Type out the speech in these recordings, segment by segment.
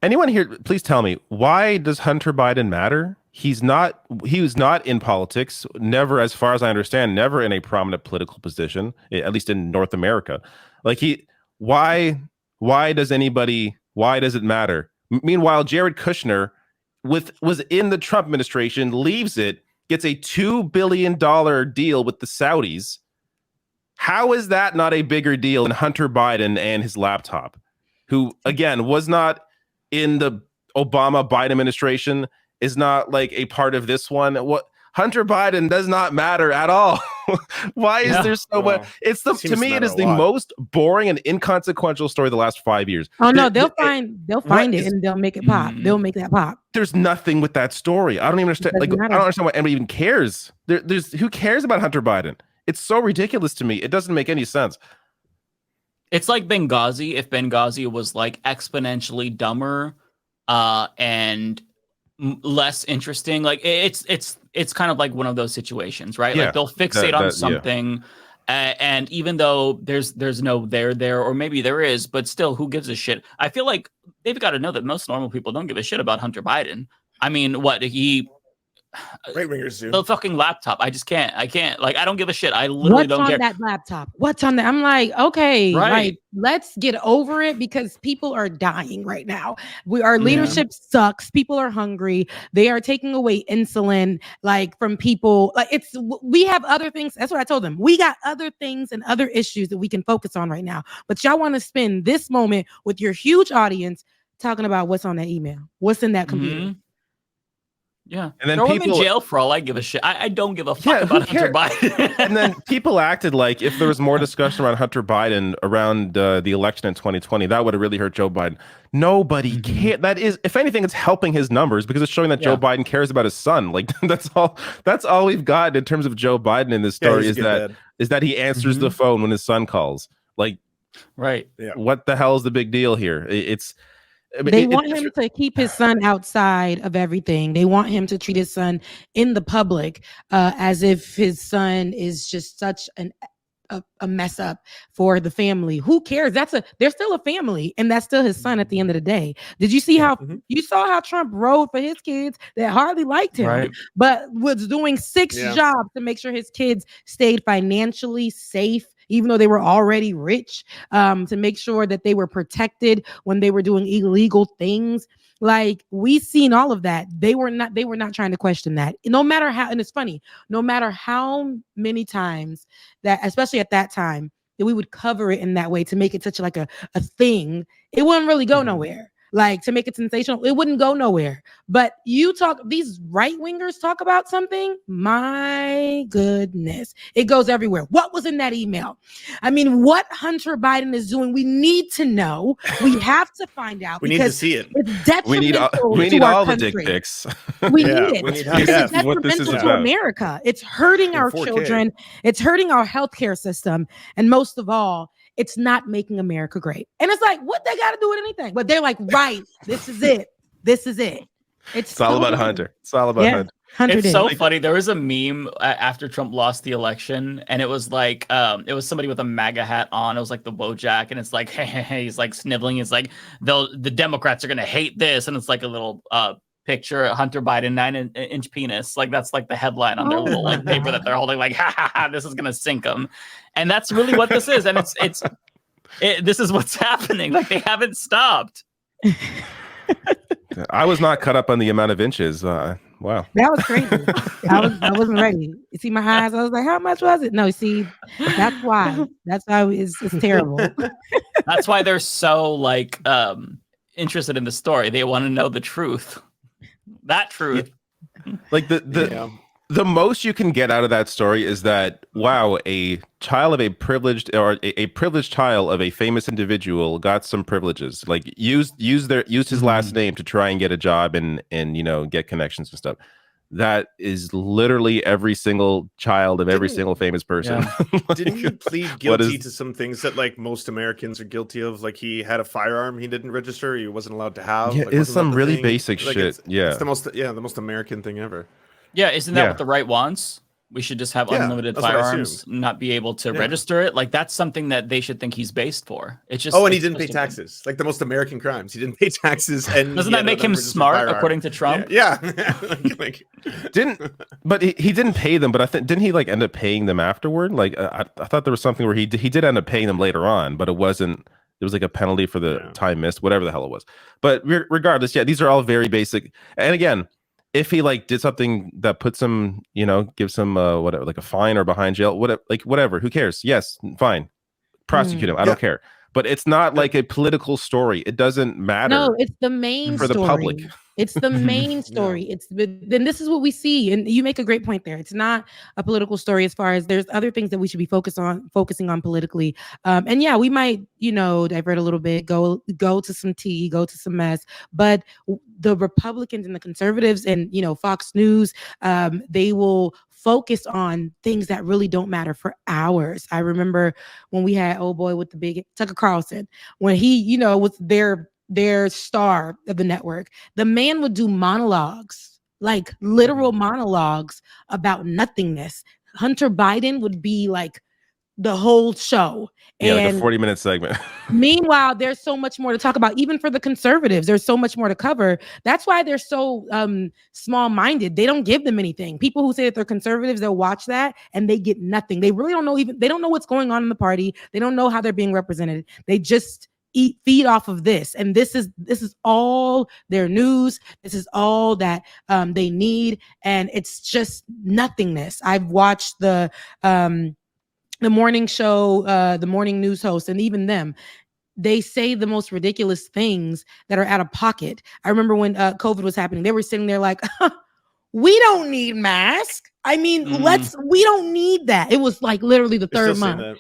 Anyone here, please tell me, why does Hunter Biden matter? He was not in politics, never, as far as I understand, never in a prominent political position, at least in North America. Like why does it matter? Meanwhile, Jared Kushner was in the Trump administration, leaves it, gets a $2 billion deal with the Saudis. How is that not a bigger deal than Hunter Biden and his laptop, who, again, was not in the Obama-Biden administration, is not like a part of this one? What Hunter Biden does not matter at all. Why is there so much? To me, it is the most boring and inconsequential story of the last 5 years. Oh no, they'll find it and they'll make it pop. They'll make that pop. There's nothing with that story. I don't even understand. I don't understand why anybody even cares. There's who cares about Hunter Biden? It's so ridiculous to me. It doesn't make any sense. It's like Benghazi. If Benghazi was like exponentially dumber and less interesting, like it's kind of like one of those situations, right? Like they'll fixate on something, and even though there's no there, or maybe there is, but still, who gives a shit? I feel like they've got to know that most normal people don't give a shit about Hunter Biden. I mean, what right wingers do. The fucking laptop. I can't. Like, I don't give a shit. I literally don't care. What's on that laptop? What's on that? I'm like, okay, right. Let's get over it because people are dying right now. Our leadership sucks. People are hungry. They are taking away insulin, like, from people. Like, we have other things. That's what I told them. We got other things and other issues that we can focus on right now. But y'all want to spend this moment with your huge audience talking about what's on that email, what's in that computer. Yeah, and then throw him in jail for all I give a shit. I don't give a fuck about Hunter Biden. And then people acted like if there was more discussion around Hunter Biden around the election in 2020, that would have really hurt Joe Biden. Nobody cares. That is, if anything, it's helping his numbers because it's showing that Joe Biden cares about his son. Like that's all we've got in terms of Joe Biden in this story is that he answers the phone when his son calls. Like, right? Yeah. What the hell is the big deal here? They want him to keep his son outside of everything. They want him to treat his son in the public as if his son is just such a mess up for the family. Who cares? They're still a family, and that's still his son at the end of the day. Did you see how you saw how Trump rode for his kids that hardly liked him, but was doing six jobs to make sure his kids stayed financially safe, even though they were already rich, to make sure that they were protected when they were doing illegal things. Like, we seen all of that. They were not trying to question that. No matter how, and it's funny, no matter how many times that, especially at that time, that we would cover it in that way to make it such like a thing, it wouldn't really go nowhere. Like, to make it sensational, it wouldn't go nowhere. But these right-wingers talk about something, my goodness, it goes everywhere. What was in that email? I mean, what Hunter Biden is doing, we need to know. We have to find out. We need to see it. It's detrimental we need all the dick pics. We need it. It's detrimental to America. It's hurting our 4K. children. It's hurting our healthcare system. And most of all, it's not making America great. And it's like, what they got to do with anything? But they're like, right, this is it. This is it. It's all about Hunter. It's all about Hunter. It's so funny. There was a meme after Trump lost the election, and it was like, it was somebody with a MAGA hat on. It was like the Wojak, and it's like, hey, he's like sniveling. It's like, the Democrats are going to hate this. And it's like a little picture, Hunter Biden, 9-inch penis. Like, that's like the headline on their little like paper that they're holding, like, ha, this is going to sink them. And that's really what this is. And this is what's happening. Like, they haven't stopped. I was not cut up on the amount of inches. Wow. That was crazy. I wasn't ready. You see my eyes? I was like, how much was it? No, see, that's why. That's why it's terrible. That's why they're so like interested in the story. They want to know the truth. That truth. Like the most you can get out of that story is that, wow, a child of a privileged child of a famous individual got some privileges, like used his last name to try and get a job and get connections and stuff. That is literally every single child of every single famous person. Yeah. Didn't he plead guilty to some things that like most Americans are guilty of? Like, he had a firearm he didn't register, he wasn't allowed to have. Yeah, like, it's some really thing? basic shit. It's the most American thing ever. Yeah, isn't that what the right wants? We should just have unlimited firearms, not be able to register it. Like, that's something that they should think he's based for. It's just and he didn't pay taxes. Like the most American crimes, he didn't pay taxes. And doesn't that make him smart, according to Trump? Yeah. But he didn't pay them. But I think, didn't he like end up paying them afterward? Like I thought there was something where he did end up paying them later on, but it wasn't. It was like a penalty for the time missed, whatever the hell it was. But regardless, these are all very basic. And again, if he like did something that puts him, gives him whatever, like a fine or behind jail, whatever, who cares? Yes, fine, prosecute him. I don't care. But it's not like a political story. It doesn't matter. No, it's the main for the public. It's the main story. Then this is what we see, and you make a great point there. It's not a political story as far as there's other things that we should be focusing on politically. And we might, divert a little bit, go to some tea, go to some mess. But the Republicans and the conservatives and Fox News, they will focus on things that really don't matter for hours. I remember when we had old boy with the big Tucker Carlson, when he, was their star of the network. The man would do monologues, like literal monologues about nothingness. Hunter Biden would be like the whole show. Like a 40-minute segment. Meanwhile, there's so much more to talk about. Even for the conservatives, there's so much more to cover. That's why they're so small-minded. They don't give them anything. People who say that they're conservatives, they'll watch that and they get nothing. They really don't know they don't know what's going on in the party. They don't know how they're being represented. They just feed off of this, and this is all their news. This is all that they need, and it's just nothingness. I've watched the morning show, the morning news host, and even them. They say the most ridiculous things that are out of pocket. I remember when COVID was happening, they were sitting there like, we don't need masks. I mean, we don't need that. It was like literally the third month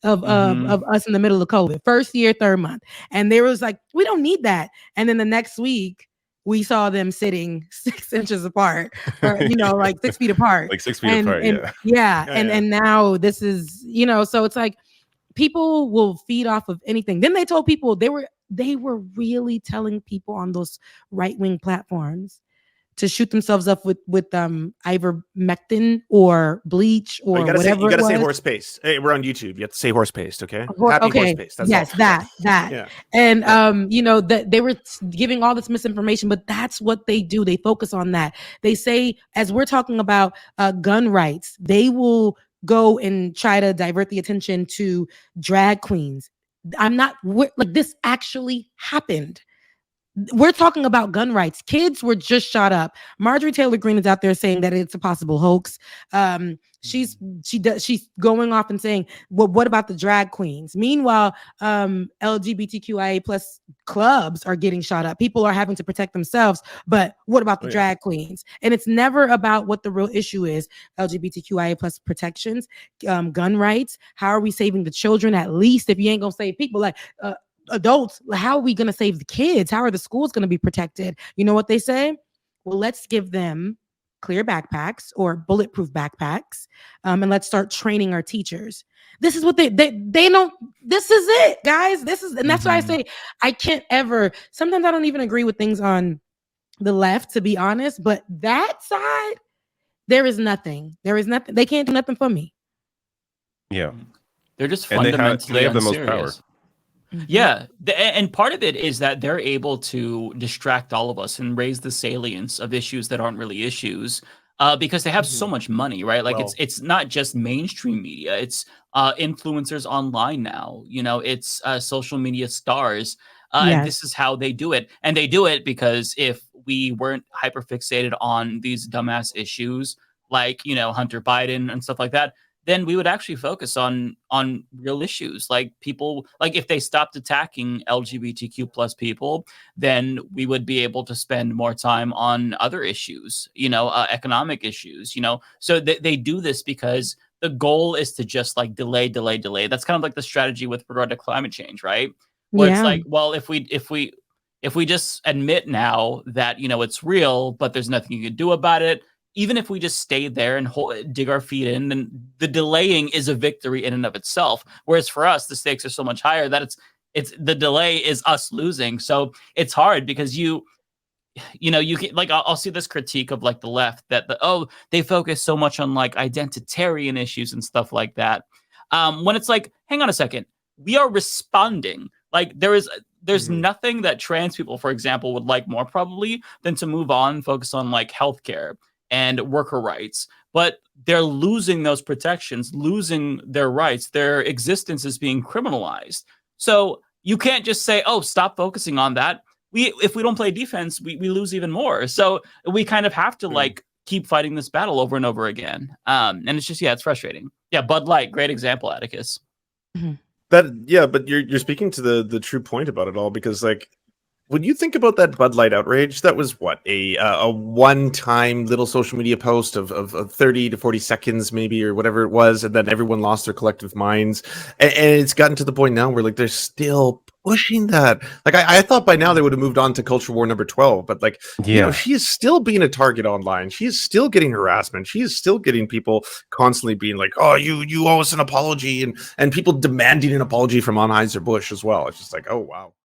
of us in the middle of COVID. First year, third month. And they was like, we don't need that. And then the next week, we saw them sitting 6 inches apart, or, like 6 feet apart. Like 6 feet apart, and now this is, so it's like people will feed off of anything. Then they told people they were really telling people on those right-wing platforms to shoot themselves up with ivermectin or bleach or whatever. You gotta say horse paste. Hey, we're on YouTube. You have to say horse paste, okay? Happy horse paste. That's all. that. Yeah. And that they were giving all this misinformation, but that's what they do. They focus on that. They say, as we're talking about gun rights, they will go and try to divert the attention to drag queens. This actually happened. We're talking about gun rights. Kids were just shot up. Marjorie Taylor Greene is out there saying that it's a possible hoax. She's going off and saying, well, what about the drag queens? Meanwhile, LGBTQIA plus clubs are getting shot up. People are having to protect themselves. But what about the drag queens? And it's never about what the real issue is. LGBTQIA plus protections, gun rights. How are we saving the children? At least if you ain't gonna save people, like adults, how are we going to save the kids? How are the schools going to be protected? You know what they say? Well, let's give them clear backpacks or bulletproof backpacks, and let's start training our teachers. This is what they don't. This is it, guys. And that's why I say I can't ever. Sometimes I don't even agree with things on the left, to be honest. But that side, there is nothing. There is nothing. They can't do nothing for me. Yeah, they're just fundamentally they have the most power. Yeah, and part of it is that they're able to distract all of us and raise the salience of issues that aren't really issues, because they have so much money, right? Like it's not just mainstream media; it's influencers online now. It's social media stars, and this is how they do it. And they do it because if we weren't hyper fixated on these dumbass issues like Hunter Biden and stuff like that, then we would actually focus on real issues, like people, like if they stopped attacking LGBTQ plus people, then we would be able to spend more time on other issues, economic issues, so they do this because the goal is to just like delay. That's kind of like the strategy with regard to climate change, right? Where it's like, well, if we just admit now that, it's real, but there's nothing you can do about it, even if we just stay there and dig our feet in, then the delaying is a victory in and of itself. Whereas for us, the stakes are so much higher that it's the delay is us losing. So it's hard because you can like I'll see this critique of like the left that they focus so much on like identitarian issues and stuff like that. When it's like, hang on a second, we are responding. Like there's nothing that trans people, for example, would like more probably than to move on, focus on like healthcare and worker rights. But they're losing those protections, losing their rights. Their existence is being criminalized. So you can't just say, oh, stop focusing on that. If we don't play defense, we lose even more. So we kind of have to like keep fighting this battle over and over again. And it's just, it's frustrating. Yeah, Bud Light, great example, Atticus. Mm-hmm. But you're speaking to the true point about it all, because like when you think about that Bud Light outrage, that was what a one-time little social media post of 30 to 40 seconds maybe, or whatever it was, and then everyone lost their collective minds, and it's gotten to the point now where like they're still pushing that. Like I thought by now they would have moved on to culture war number 12, but like she is still being a target online. She is still getting harassment. She is still getting people constantly being like, oh, you owe us an apology, and people demanding an apology from Anheuser-Busch as well. It's just like, oh wow.